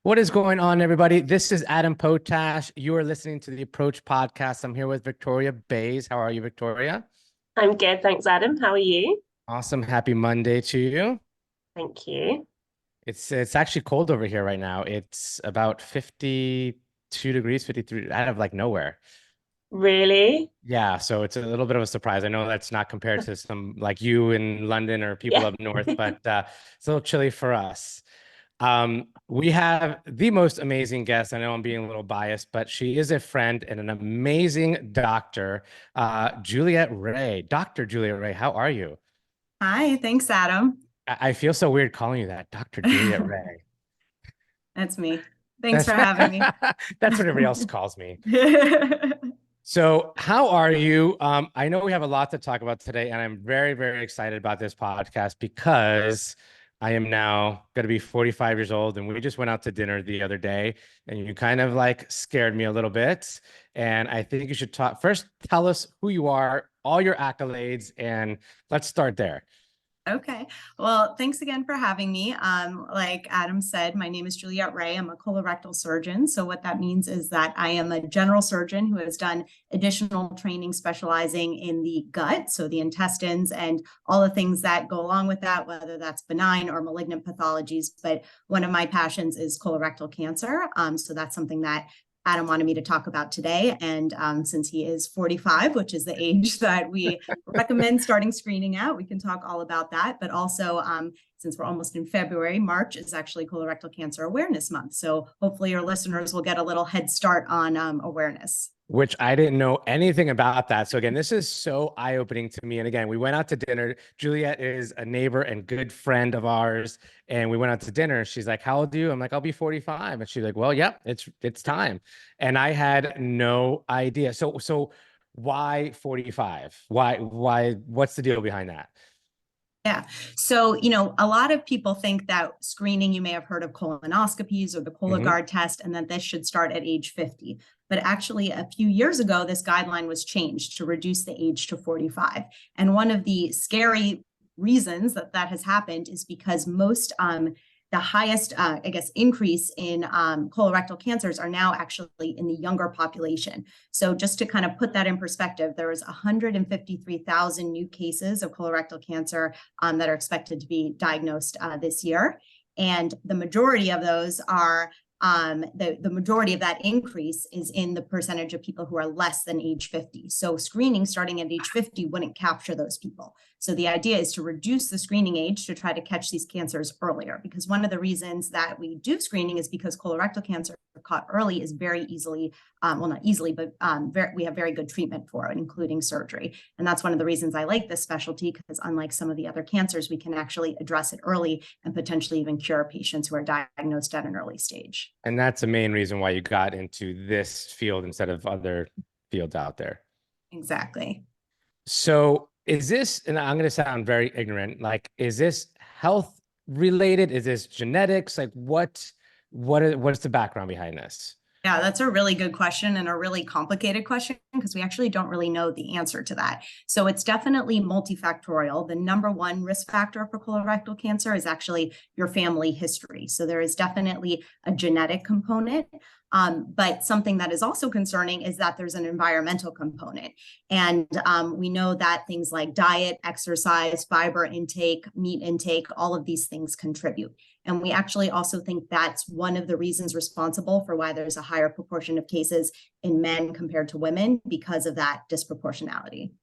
What is going on, everybody? This is Adam Potash. You are listening to the Approach Podcast. I'm here with Victoria Bays. How are you, Victoria? I'm good, thanks, Adam. How are you? Awesome. Happy Monday to you. Thank you. It's actually cold over here right now. It's about 52 degrees, 53 out of like nowhere. Really? Yeah, so it's a little bit of a surprise. I know that's not compared to some like you in London or people Yeah. up north, but it's a little chilly for us. We have the most amazing guest. I know I'm being a little biased, but she is a friend and an amazing doctor, Juliet Ray. Dr. Juliet Ray, how are you? Hi, thanks, Adam. I feel so weird calling you that, Dr. Juliet Ray. That's me. Thanks That's for having me. that's what everybody else calls me. So, how are you? I know we have a lot to talk about today, and I'm very, very excited about this podcast because I am now going to be 45 years old, and we just went out to dinner the other day, and you kind of like scared me a little bit. And I think you should talk first, tell us who you are, all your accolades, and let's start there. Okay. Well, thanks again for having me. Like Adam said, my name is Juliet Ray. I'm a colorectal surgeon. So what that means is that I am a general surgeon who has done additional training specializing in the gut, so the intestines and all the things that go along with that, whether that's benign or malignant pathologies. But one of my passions is colorectal cancer. So that's something that Adam wanted me to talk about today. And since he is 45, which is the age that we recommend starting screening at, we can talk all about that. But also, since we're almost in February, March is actually Colorectal Cancer Awareness Month. So hopefully your listeners will get a little head start on awareness. Which I didn't know anything about that. So again, this is so eye-opening to me. And again, we went out to dinner. Juliet is a neighbor and good friend of ours. And we went out to dinner. She's like, "How old are you?" I'm like, "I'll be 45." And she's like, "Well, yep, it's time." And I had no idea. So why 45? What's the deal behind that? Yeah. So, a lot of people think that screening, you may have heard of colonoscopies or the Mhm. Cologuard test, and that this should start at age 50. But actually, a few years ago, this guideline was changed to reduce the age to 45. And one of the scary reasons that that has happened is because the highest, increase in colorectal cancers are now actually in the younger population. So just to kind of put that in perspective, there was 153,000 new cases of colorectal cancer that are expected to be diagnosed this year. And the majority of those are the majority of that increase is in the percentage of people who are less than age 50. So screening starting at age 50 wouldn't capture those people. So the idea is to reduce the screening age to try to catch these cancers earlier, because one of the reasons that we do screening is because colorectal cancer caught early is very easily, well, not easily, but we have very good treatment for it, including surgery. And that's one of the reasons I like this specialty, because unlike some of the other cancers, we can actually address it early and potentially even cure patients who are diagnosed at an early stage. And that's the main reason why you got into this field instead of other fields out there. Exactly. So is this, and I'm going to sound very ignorant, like, is this health related? Is this genetics? Like what's the background behind this? Yeah, that's a really good question and a really complicated question because we actually don't really know the answer to that. So it's definitely multifactorial. The number one risk factor for colorectal cancer is actually your family history. So there is definitely a genetic component. But something that is also concerning is that there's an environmental component. And we know that things like diet, exercise, fiber intake, meat intake, all of these things contribute. And we actually also think that's one of the reasons responsible for why there's a higher proportion of cases in men compared to women because of that disproportionality.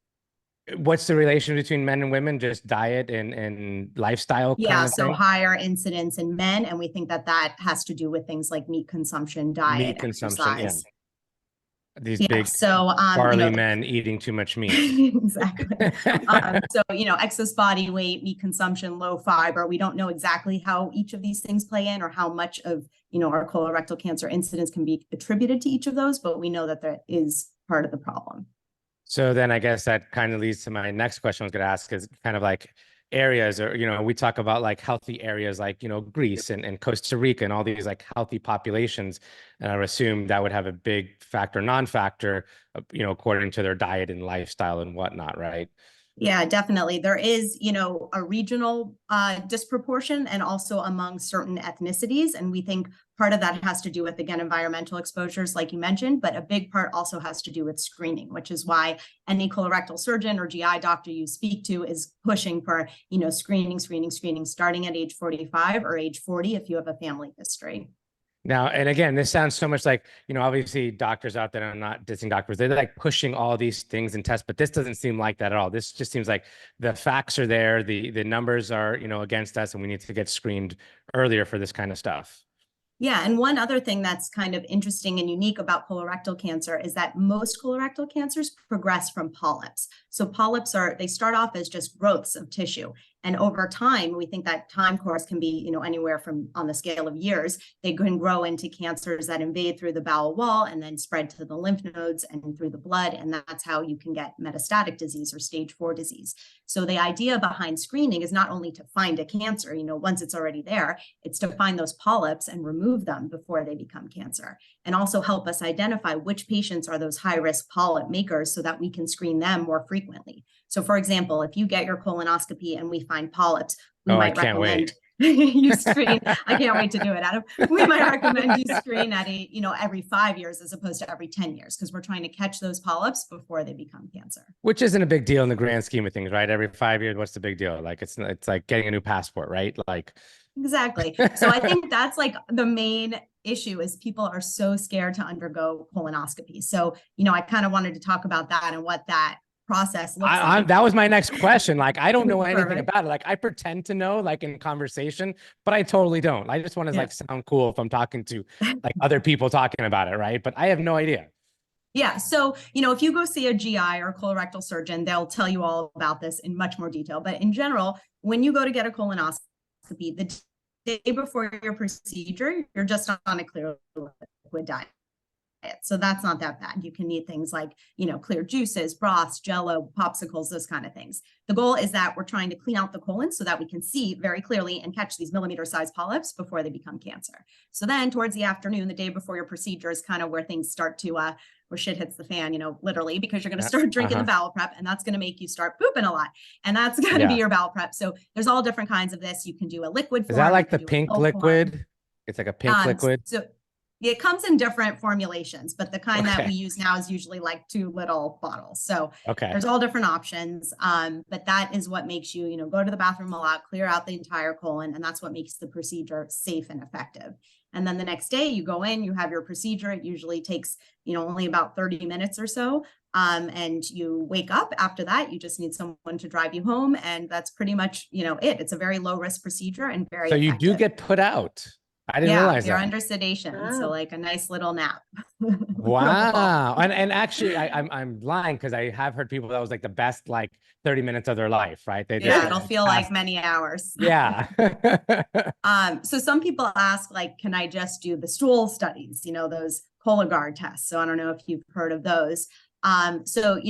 What's the relation between men and women? Just diet and lifestyle kind Yeah, of so thing? higher incidence in men. And we think that that has to do with things like meat consumption, diet, Meat consumption, yeah. exercise. These Yeah, big so barley men eating too much meat. exactly. Excess body weight, meat consumption, low fiber. We don't know exactly how each of these things play in or how much of, our colorectal cancer incidence can be attributed to each of those, but we know that that is part of the problem. So then I guess that kind of leads to my next question I was going to ask is kind of like areas or, we talk about like healthy areas like, Greece and Costa Rica and all these like healthy populations. And I would assume that would have a big factor, non-factor, according to their diet and lifestyle and whatnot, right? Yeah, definitely. There is, a regional disproportion and also among certain ethnicities. And we think part of that has to do with, again, environmental exposures, like you mentioned, but a big part also has to do with screening, which is why any colorectal surgeon or GI doctor you speak to is pushing for, screening, starting at age 45 or age 40 if you have a family history. Now, and again, this sounds so much like, obviously doctors out there, I'm not dissing doctors, they're like pushing all these things and tests, but this doesn't seem like that at all. This just seems like the facts are there, the numbers are, against us, and we need to get screened earlier for this kind of stuff. Yeah, and one other thing that's kind of interesting and unique about colorectal cancer is that most colorectal cancers progress from polyps. So polyps they start off as just growths of tissue. And over time, we think that time course can be, anywhere from on the scale of years, they can grow into cancers that invade through the bowel wall and then spread to the lymph nodes and through the blood. And that's how you can get metastatic disease or stage 4 disease. So the idea behind screening is not only to find a cancer, once it's already there, it's to find those polyps and remove them before they become cancer, and also help us identify which patients are those high-risk polyp makers so that we can screen them more frequently. So for example, if you get your colonoscopy and we find polyps, we might recommend you screen. I can't wait to do it, Adam. We might recommend you screen at every 5 years as opposed to every 10 years, because we're trying to catch those polyps before they become cancer. Which isn't a big deal in the grand scheme of things, right? Every 5 years, what's the big deal? Like it's like getting a new passport, right? Like exactly. So I think that's like the main issue is people are so scared to undergo colonoscopy. So, I kind of wanted to talk about that and what that process looks like. That was my next question. Like, I don't know anything about it. Like, I pretend to know, like in conversation, but I totally don't. I just want to like sound cool if I'm talking to like other people talking about it, right? But I have no idea. Yeah. So, if you go see a GI or a colorectal surgeon, they'll tell you all about this in much more detail. But in general, when you go to get a colonoscopy, the day before your procedure, you're just on a clear liquid diet. So that's not that bad. You can eat things like, clear juices, broths, jello, popsicles, those kind of things. The goal is that we're trying to clean out the colon so that we can see very clearly and catch these millimeter-sized polyps before they become cancer. So then towards the afternoon, the day before your procedure is kind of where things start to, where shit hits the fan, literally, because you're going to start drinking the bowel prep, and that's going to make you start pooping a lot. And that's going to be your bowel prep. So there's all different kinds of this. You can do a liquid form. Is that like the pink liquid? Form. It's like a pink liquid. So it comes in different formulations, but the kind that we use now is usually like 2 little bottles. So there's all different options. But that is what makes you, go to the bathroom a lot, clear out the entire colon. And that's what makes the procedure safe and effective. And then the next day you go in, you have your procedure. It usually takes, only about 30 minutes or so. And you wake up after that, you just need someone to drive you home. And that's pretty much, it's a very low risk procedure and very So effective. You do get put out. I didn't realize you're that. Under sedation. Oh. So like a nice little nap. Wow. And actually I'm lying, because I have heard people that was like the best like 30 minutes of their life, right? It'll feel like many hours. Yeah. So some people ask, like, can I just do the stool studies, those Cologuard tests? So I don't know if you've heard of those. So,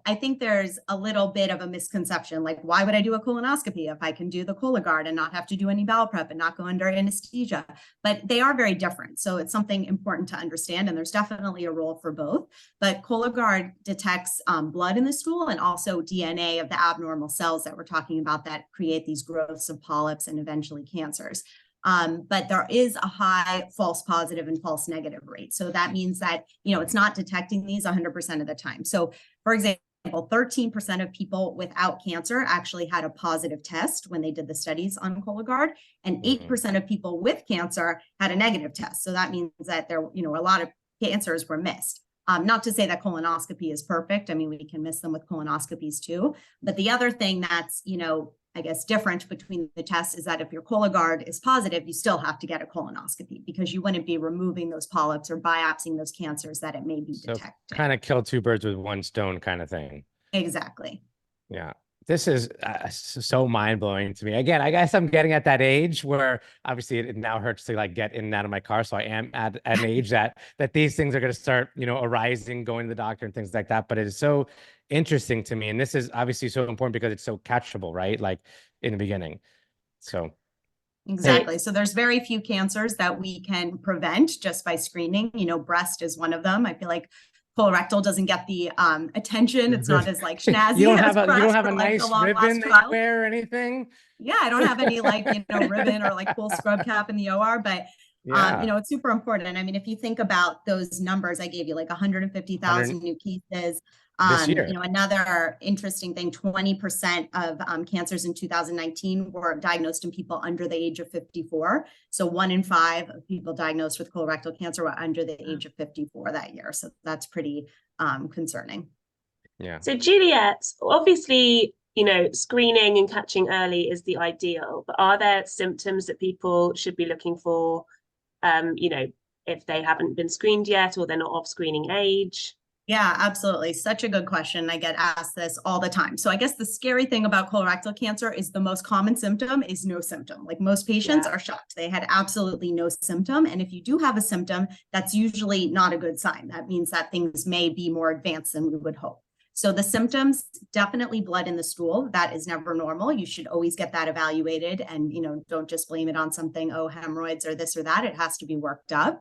I think there's a little bit of a misconception, like, why would I do a colonoscopy if I can do the Cologuard and not have to do any bowel prep and not go under anesthesia? But they are very different. So it's something important to understand. And there's definitely a role for both. But Cologuard detects blood in the stool and also DNA of the abnormal cells that we're talking about that create these growths of polyps and eventually cancers. But there is a high false positive and false negative rate. So that means that, it's not detecting these 100% of the time. So for example, 13% of people without cancer actually had a positive test when they did the studies on Cologuard, and 8% of people with cancer had a negative test. So that means that there, a lot of cancers were missed. Not to say that colonoscopy is perfect. I mean, we can miss them with colonoscopies too. But the other thing that's, I guess, different between the tests is that if your Cologuard is positive, you still have to get a colonoscopy, because you wouldn't be removing those polyps or biopsying those cancers that it may be detected. Kind of kill 2 birds with 1 stone kind of thing. Exactly. Yeah. This is so mind-blowing to me. Again, I guess I'm getting at that age where obviously it now hurts to like get in and out of my car. So I am at an age that these things are going to start, arising, going to the doctor and things like that. But it is so interesting to me. And this is obviously so important because it's so catchable, right? Like in the beginning. So. Exactly. So there's very few cancers that we can prevent just by screening. Breast is one of them. I feel like colorectal doesn't get the attention. It's not as like snazzy. You don't as have breast a or, like, nice the long ribbon last that you trial. wear or anything. Yeah, I don't have any like, ribbon or like cool scrub cap in the OR, but Yeah. it's super important. I mean, if you think about those numbers I gave you, like 150,000 new cases. This year. Another interesting thing, 20% of cancers in 2019 were diagnosed in people under the age of 54. So 1 in 5 of people diagnosed with colorectal cancer were under the age of 54 that year. So that's pretty concerning. Yeah. So Juliet, obviously, screening and catching early is the ideal, but are there symptoms that people should be looking for, if they haven't been screened yet or they're not of screening age? Yeah, absolutely. Such a good question. I get asked this all the time. So I guess the scary thing about colorectal cancer is the most common symptom is no symptom. Like most patients are shocked. They had absolutely no symptom. And if you do have a symptom, that's usually not a good sign. That means that things may be more advanced than we would hope. So the symptoms, definitely blood in the stool. That is never normal. You should always get that evaluated and, don't just blame it on something, oh, hemorrhoids or this or that. It has to be worked up.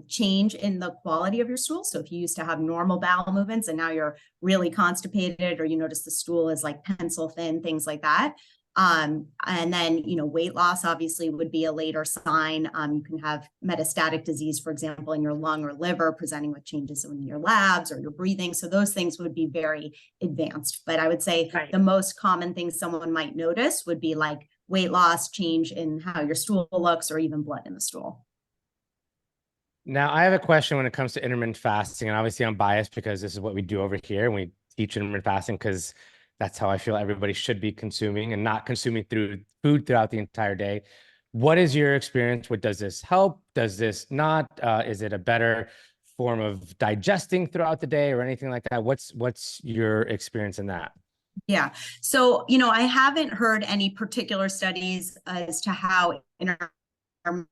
Change in the quality of your stool. So if you used to have normal bowel movements and now you're really constipated, or you notice the stool is like pencil thin, things like that. And then, weight loss obviously would be a later sign. You can have metastatic disease, for example, in your lung or liver, presenting with changes in your labs or your breathing. So those things would be very advanced. But I would say the most common things someone might notice would be like weight loss, change in how your stool looks, or even blood in the stool. Now, I have a question when it comes to intermittent fasting, and obviously I'm biased because this is what we do over here, and we teach intermittent fasting because that's how I feel everybody should be consuming and not consuming through food throughout the entire day. What is your experience? What does this help? Does this not? Is it a better form of digesting throughout the day or anything like that? What's your experience in that? Yeah. So, I haven't heard any particular studies as to how intermittent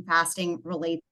fasting relates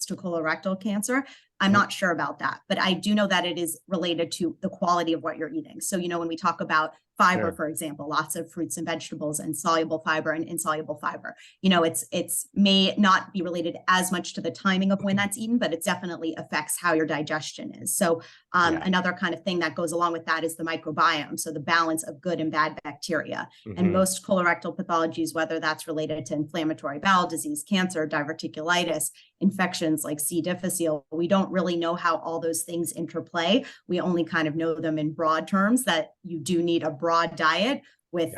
to colorectal cancer. I'm not sure about that, but I do know that it is related to the quality of what you're eating. So, when we talk about fiber, for example, lots of fruits and vegetables and soluble fiber and insoluble fiber, it's may not be related as much to the timing of when that's eaten, but it definitely affects how your digestion is. So another kind of thing that goes along with that is the microbiome. So the balance of good and bad bacteria. And most colorectal pathologies, whether that's related to inflammatory bowel disease, cancer, diverticulitis, infections like C. difficile, we don't really know how all those things interplay. We only kind of know them in broad terms, that you do need a broad diet with,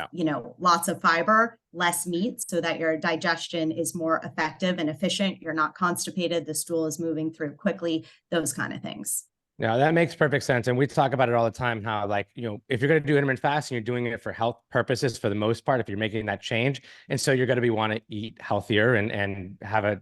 lots of fiber, less meat, so that your digestion is more effective and efficient. You're not constipated. The stool is moving through quickly, those kind of things. Yeah, that makes perfect sense. And we talk about it all the time, how if you're going to do intermittent fasting, you're doing it for health purposes for the most part, if you're making that change. And so you're going to want to eat healthier and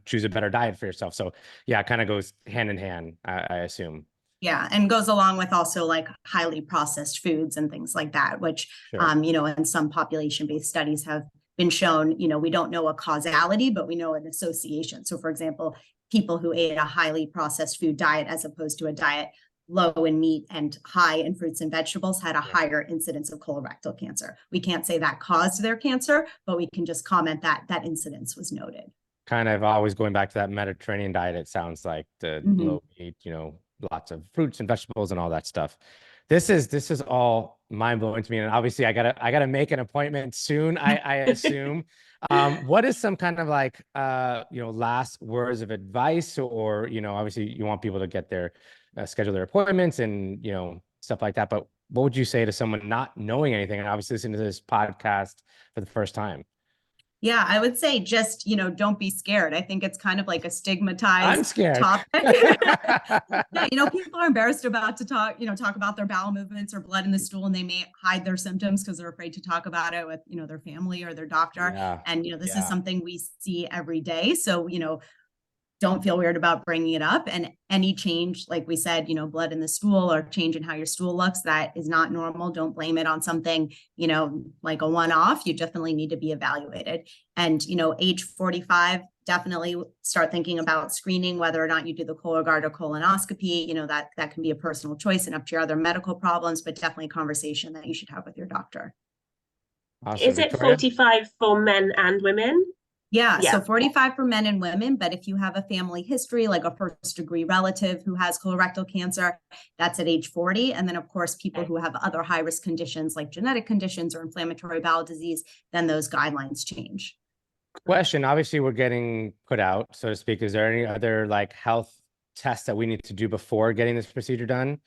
choose a better diet for yourself. So yeah, it kind of goes hand in hand, I assume. Yeah, and goes along with also like highly processed foods and things like that, which, in some population-based studies have been shown, we don't know a causality, but we know an association. So for example, people who ate a highly processed food diet as opposed to a diet low in meat and high in fruits and vegetables had a higher incidence of colorectal cancer. We can't say that caused their cancer, but we can just comment that that incidence was noted. Kind of always going back to that Mediterranean diet, it sounds like the low meat, lots of fruits and vegetables and all that stuff. This is all mind-blowing to me. And obviously I gotta make an appointment soon, I assume. What is some kind of like last words of advice, or obviously you want people to get their schedule their appointments and stuff like that, but what would you say to someone not knowing anything and obviously listening to this podcast for the first time? Yeah, I would say just, don't be scared. I think it's kind of like a stigmatized I'm scared. topic. Yeah, people are embarrassed about to talk about their bowel movements or blood in the stool, and they may hide their symptoms because they're afraid to talk about it with, their family or their doctor. Yeah. And, this is something we see every day. So, don't feel weird about bringing it up. And any change, like we said, blood in the stool or change in how your stool looks, that is not normal. Don't blame it on something, like a one-off. You definitely need to be evaluated. And, age 45, definitely start thinking about screening, whether or not you do the Cologuard or colonoscopy. That can be a personal choice and up to your other medical problems, but definitely a conversation that you should have with your doctor. Awesome. Is it Victoria? 45 for men and women? Yeah, Yeah. so 45 for men and women, but if you have a family history, like a first degree relative who has colorectal cancer, that's at age 40. And then of course, people who have other high risk conditions like genetic conditions or inflammatory bowel disease, then those guidelines change. Question, obviously we're getting put out, so to speak. Is there any other like health tests that we need to do before getting this procedure done?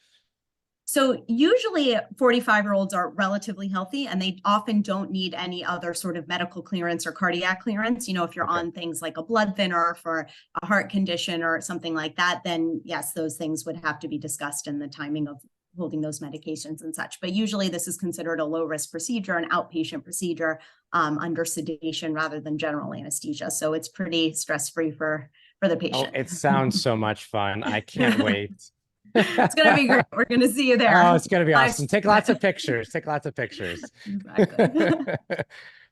So usually 45-year-olds are relatively healthy and they often don't need any other sort of medical clearance or cardiac clearance. You know, if you're on things like a blood thinner for a heart condition or something like that, then yes, those things would have to be discussed in the timing of holding those medications and such. But usually this is considered a low risk procedure, an outpatient procedure under sedation rather than general anesthesia. So it's pretty stress-free for the patient. Oh, it sounds so much fun. I can't wait. It's going to be great. We're going to see you there. Oh, it's going to be awesome. Take lots of pictures. Take lots of pictures. Exactly.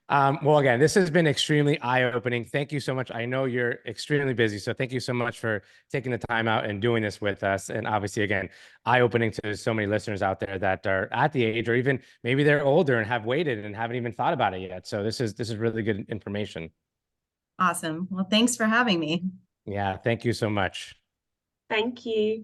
Well, again, this has been extremely eye-opening. Thank you so much. I know you're extremely busy, so thank you so much for taking the time out and doing this with us. And obviously, again, eye-opening to so many listeners out there that are at the age, or even maybe they're older and have waited and haven't even thought about it yet. So this is really good information. Awesome. Well, thanks for having me. Yeah, thank you so much. Thank you.